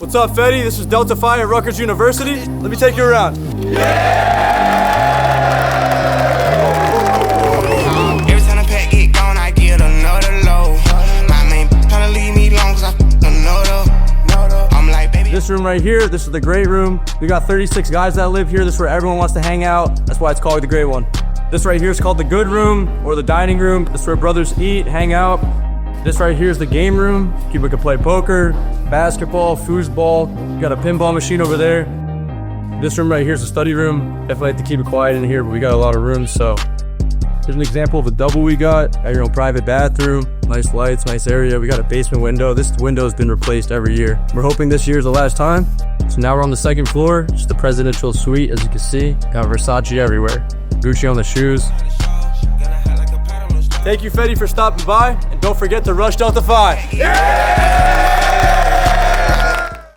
What's up, Fetii? This is Delta Phi at Rutgers University. Let me take you around. Every time the pack get gone, I get another low. My main tryna leave me alone cause I another. I'm like, baby. This room right here, this is the great room. We got 36 guys that live here. This is where everyone wants to hang out. That's why it's called the great one. This right here is called the good room or the dining room. This is where brothers eat, hang out. This right here is the game room. People can play poker, basketball, foosball. You got a pinball machine over there. This room right here is the study room. Definitely have to keep it quiet in here, but we got a lot of rooms, so. Here's an example of a double we got. Got your own private bathroom, nice lights, nice area. We got a basement window. This window has been replaced every year. We're hoping this year is the last time. So now we're on the second floor, just the presidential suite, as you can see. Got Versace everywhere. Gucci on the shoes. Thank you, Fetii, for stopping by, and don't forget to rush Delta Phi. Yeah!